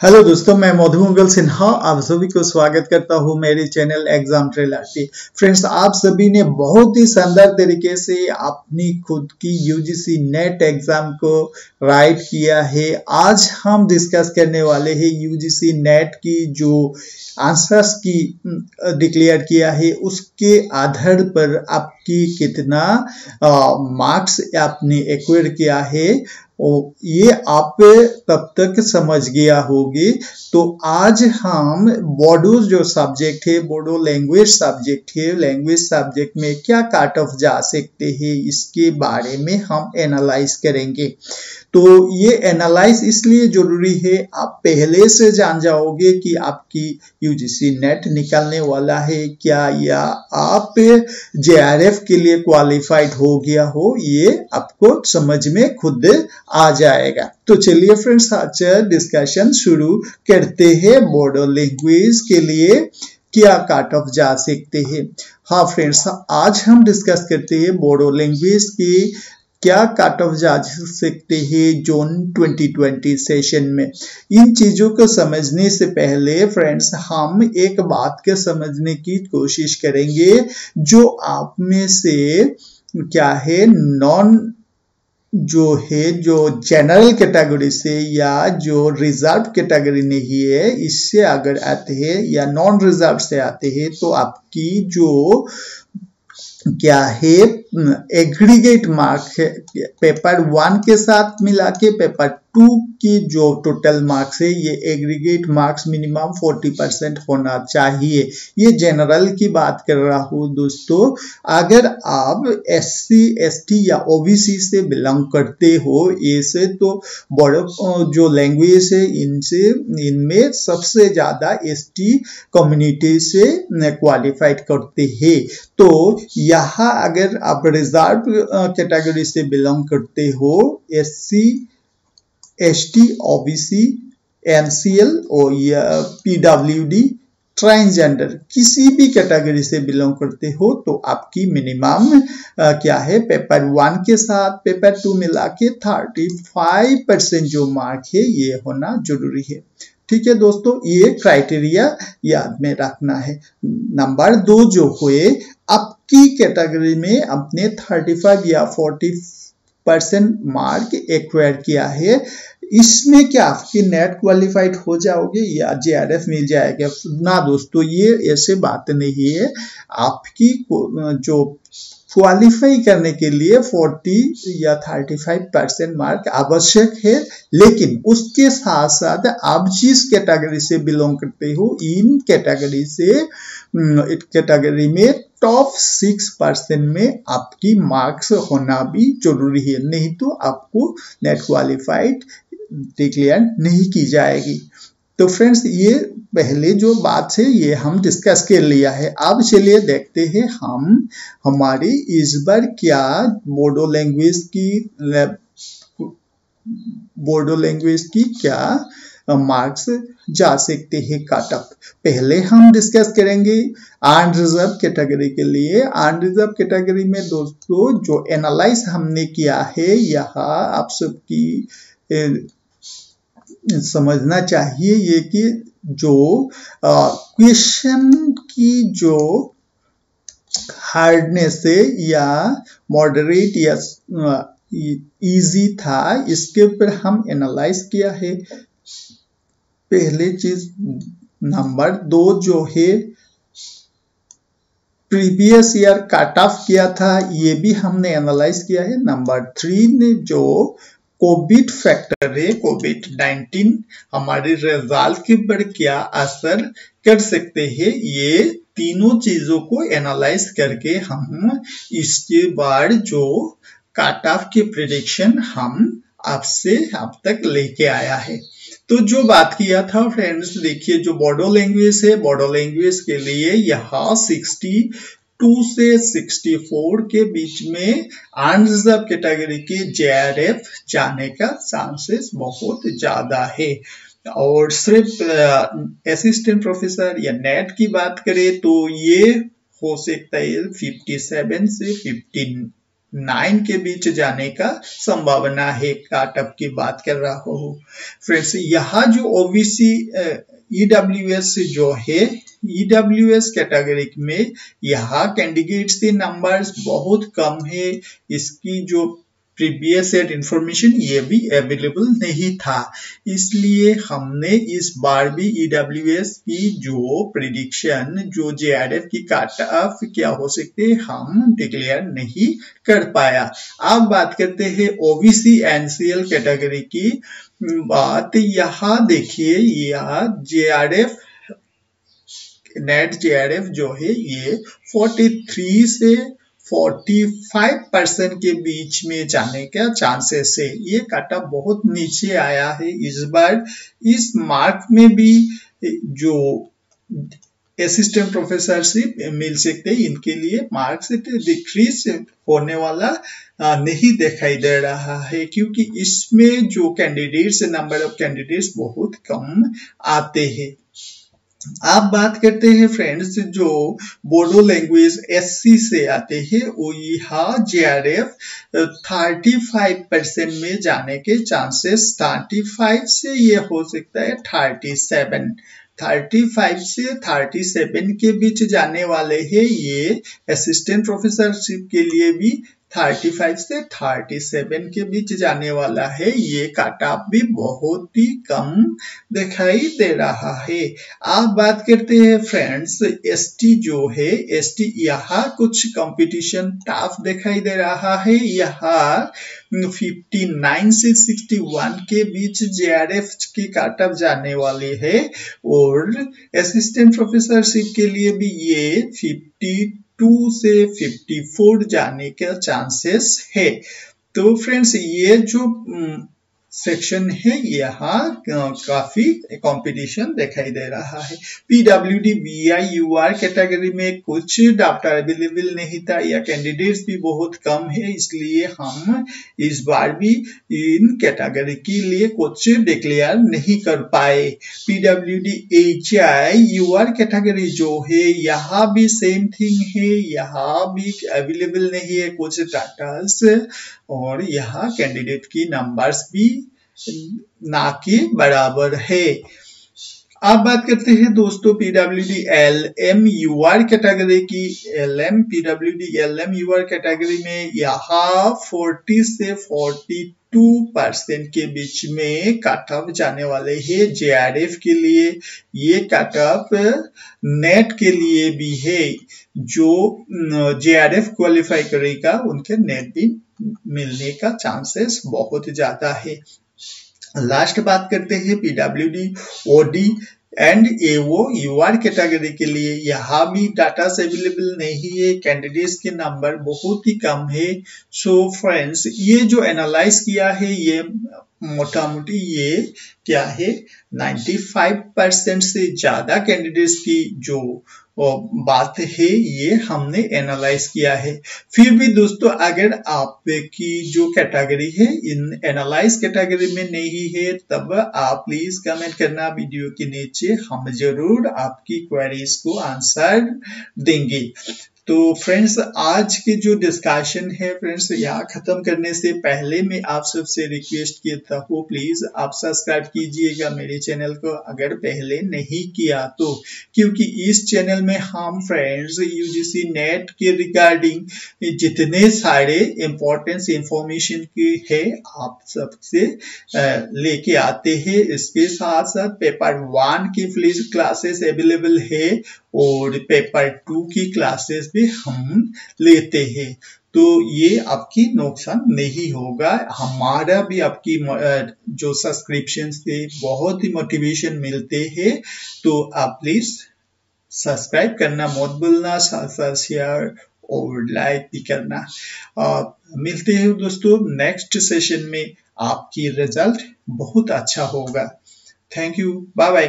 Hello दोस्तों, मैं मधु मंगल सिन्हा आप सभी को स्वागत करता हूं मेरे चैनल एग्जाम ट्रेलर पे। फ्रेंड्स, आप सभी ने बहुत ही शानदार तरीके से अपनी खुद की यूजीसी नेट एग्जाम को राइट किया है। आज हम डिस्कस करने वाले हैं यूजीसी नेट की जो आंसर्स की डिक्लेयर किया है उसके आधार पर आपकी कितना मार्क्स आपने एक्वायर किया है ये आप तब तक समझ गया होगी। तो आज हम बोडो जो सब्जेक्ट है, बोडो लैंग्वेज सब्जेक्ट है, लैंग्वेज सब्जेक्ट में क्या कट ऑफ जा सकते हैं इसके बारे में हम एनालाइज करेंगे। तो ये एनालाइज इसलिए जरूरी है, आप पहले से जान जाओगे कि आपकी यूजीसी नेट निकलने वाला है क्या, या आप जेआरएफ के लिए क्वालिफाइड हो गया हो, ये आपको समझ में खुद आ जाएगा। तो चलिए फ्रेंड्स, आज डिस्कशन शुरू करते हैं। बोडो लैंग्वेज के लिए क्या कट ऑफ जा सकते हैं। हाँ फ्रेंड्स, आज हम डिस्कस करते हैं बोडो लैंग्वेज की क्या कट ऑफ जा सकते हैं जून 2020 सेशन में। इन चीजों को समझने से पहले फ्रेंड्स, हम एक बात के समझने की कोशिश करेंगे। जो आप में से क्या है जो जनरल कैटेगरी से या जो रिजर्व कैटेगरी नहीं है, इससे अगर आते हैं या नॉन रिजर्व से आते हैं, तो आपकी जो क्या है एग्रीगेट मार्क है पेपर 1 के साथ मिला के पेपर 2 की जो टोटल मार्क्स है, ये एग्रीगेट मार्क्स मिनिमम 40% होना चाहिए। ये जनरल की बात कर रहा हूँ दोस्तों। अगर आप SC ST या OBC से बिलोंग करते हो, ऐसे तो बड़ो जो लैंग्वेज है इनमें सबसे ज्यादा ST कम्युनिटी से क्वालिफाइड करते हैं। तो यहाँ अगर आप रिजर्व कैटेगरी से बिलोंग करते हो, SC ST OBC MCL और या PWD ट्रांसजेंडर किसी भी कैटेगरी से बिलोंग करते हो, तो आपकी मिनिमम क्या है पेपर 1 के साथ पेपर 2 मिला के 35% जो मार्क है ये होना जरूरी है। ठीक है दोस्तों, ये क्राइटेरिया याद में रखना है। नंबर 2 जो हुए, आपकी कैटेगरी में अपने 35 या 40% मार्क एक्वायर किया है, इसमें क्या आपकी नेट क्वालिफाइड हो जाओगे या जेआरएफ मिल जाएगा? ना दोस्तों, ये ऐसे बात नहीं है। आपकी जो क्वालिफाई करने के लिए 40 या 35% मार्क आवश्यक है, लेकिन उसके साथ साथ आप जिस कैटेगरी से बिलोंग करते हो, इन कैटेगरी में टॉप 6% में आपकी मार्क्स होना भी जरूरी है, नहीं तो आपको नेट क्वालिफाइड डिक्लेयर नहीं की जाएगी। तो फ्रेंड्स, ये पहले जो बात है ये हम डिस्कस कर लिया है। अब चलिए देखते हैं हम हमारी इस बार क्या बोडो लैंग्वेज की क्या मार्क्स जा सकते हैं कट ऑफ। पहले हम डिस्कस करेंगे अनरिजर्व कैटेगरी के लिए। अनरिजर्व कैटेगरी में दोस्तों जो एनालाइज हमने किया है, यहाँ आप सबकी समझना चाहिए ये कि जो क्वेश्चन की जो हार्डनेस है या मॉडरेट या इजी था, इसके ऊपर हम एनालाइज किया है। पहले चीज। नंबर 2 जो है प्रीवियस ईयर कट ऑफ किया था, ये भी हमने एनालाइज किया है। नंबर 3 ने जो कोविड फैक्टर है, कोविड-19 हमारे रिजल्ट के ऊपर क्या असर कर सकते हैं, ये तीनों चीजों को एनालाइज करके हम इसके बाद जो कट ऑफ की प्रेडिक्शन हम आपसे अब तक लेके आया है। तो जो बात किया था फ्रेंड्स, देखिए जो बोडो लैंग्वेज है, बोडो लैंग्वेज के लिए यहाँ 62 से 64 के बीच में अनरिजर्व कैटेगरी के जेआरएफ जाने का चांसेस बहुत ज्यादा है। और सिर्फ असिस्टेंट प्रोफेसर या नेट की बात करें तो ये हो सकता है 57 से 59 9 के बीच जाने का संभावना है, काटअप की बात कर रहा हूँ फ्रेंड्स। यहाँ जो ओबीसी ईडब्ल्यूएस जो है, ईडब्ल्यूएस कैटेगरी में यहाँ कैंडिडेट्स के नंबर्स बहुत कम है, इसकी जो प्रीवियस ईयर इंफॉर्मेशन ये भी अवेलेबल नहीं था, इसलिए हमने इस बार भी ईडब्ल्यूएस की जो प्रिडिक्शन, जो जेआरएफ की काट ऑफ क्या हो सकते हैं, हम डिक्लेयर नहीं कर पाया। अब बात करते हैं ओबीसी एनसीएल कैटेगरी की बात। यहाँ देखिए, यह जेआरएफ नेट जेआरएफ जो है ये 43 से 45% के बीच में जाने का चांसेस है। ये काटा बहुत नीचे आया है इस बार। इस मार्क में भी जो असिस्टेंट प्रोफेसरशिप मिल सकते हैं, इनके लिए मार्क्स डिक्रीज होने वाला नहीं दिखाई दे रहा है, क्योंकि इसमें जो कैंडिडेट्स, नंबर ऑफ कैंडिडेट्स बहुत कम आते हैं। आप बात करते हैं फ्रेंड्स, जो बोडो लैंग्वेज एससी से आते हैं, वो यहाँ जेआरएफ 35% में जाने के चांसेस, 35 से ये हो सकता है 37, 35 से 37 के बीच जाने वाले हैं। ये असिस्टेंट प्रोफेसरशिप के लिए भी 35 से 37 के बीच जाने वाला है। ये काटऑफ भी बहुत ही कम दिखाई दे रहा है। आप बात करते हैं फ्रेंड्स एसटी जो है, एसटी यहाँ कुछ कंपटीशन टफ दिखाई दे रहा है। यहाँ 59 से 61 के बीच जेआरएफ की काटऑफ जाने वाले है, और असिस्टेंट प्रोफेसरशिप के लिए भी ये 52 से 54 जाने का चांसेस है। तो फ्रेंड्स, ये जो सेक्शन है, यहाँ काफी कंपटीशन दिखाई दे रहा है। पीडब्ल्यूडी वीआई यूआर कैटेगरी में कुछ डाटा अवेलेबल नहीं था, या कैंडिडेट्स भी बहुत कम है, इसलिए हम इस बार भी इन कैटेगरी के लिए कुछ डिक्लेयर नहीं कर पाए। पीडब्ल्यूडी एचआई यूआर कैटेगरी जो है, यहाँ भी सेम थिंग है, यहाँ भी अवेलेबल नहीं है कुछ डाटास, और यहाँ कैंडिडेट की नंबर्स भी ना के बराबर है। अब बात करते हैं दोस्तों पीडब्ल्यूडी एलएम यूआर कैटेगरी की। पीडब्ल्यूडी एलएम यूआर कैटेगरी में यहाँ 40 से 42% के बीच में कट ऑफ जाने वाले हैं जेआरएफ के लिए। ये कट ऑफ नेट के लिए भी है, जो जेआरएफ क्वालिफाई करेगा उनके नेट भी मिलने का चांसेस बहुत ज्यादा है। लास्ट बात करते हैं PWD OD and AO UR category के लिए। यहाँ भी डाटा अवेलेबल नहीं है, कैंडिडेट्स के नंबर बहुत ही कम है। सो फ्रेंड्स, ये जो एनालाइज किया है, ये मोटा मोटी ये क्या है, 95% से ज्यादा कैंडिडेट्स की जो बात है, ये हमने एनालाइज किया है। फिर भी दोस्तों, अगर आपकी जो कैटेगरी है इन एनालाइज कैटेगरी में नहीं है, तब आप प्लीज कमेंट करना वीडियो के नीचे, हम जरूर आपकी क्वेरीज को आंसर देंगे। तो फ्रेंड्स, आज की जो डिस्कशन है फ्रेंड्स, यहाँ खत्म करने से पहले मैं आप सबसे रिक्वेस्ट करता हूँ, प्लीज आप सब्सक्राइब कीजिएगा मेरे चैनल को अगर पहले नहीं किया तो, क्योंकि इस चैनल में हम फ्रेंड्स यूजीसी नेट के रिगार्डिंग जितने सारे इम्पोर्टेंट इंफॉर्मेशन की है आप सबसे लेके आते हैं। इसके साथ साथ पेपर 1 की फ्लिज क्लासेस अवेलेबल है, और पेपर 2 की क्लासेस भी हम लेते हैं। तो ये आपकी नुकसान नहीं होगा, हमारा भी आपकी जो सब्सक्रिप्शन से बहुत ही मोटिवेशन मिलते हैं। तो आप प्लीज सब्सक्राइब करना मत भूलना, साथ साथ शेयर और लाइक भी करना। मिलते हैं दोस्तों नेक्स्ट सेशन में, आपकी रिजल्ट बहुत अच्छा होगा। Thank you, bye bye.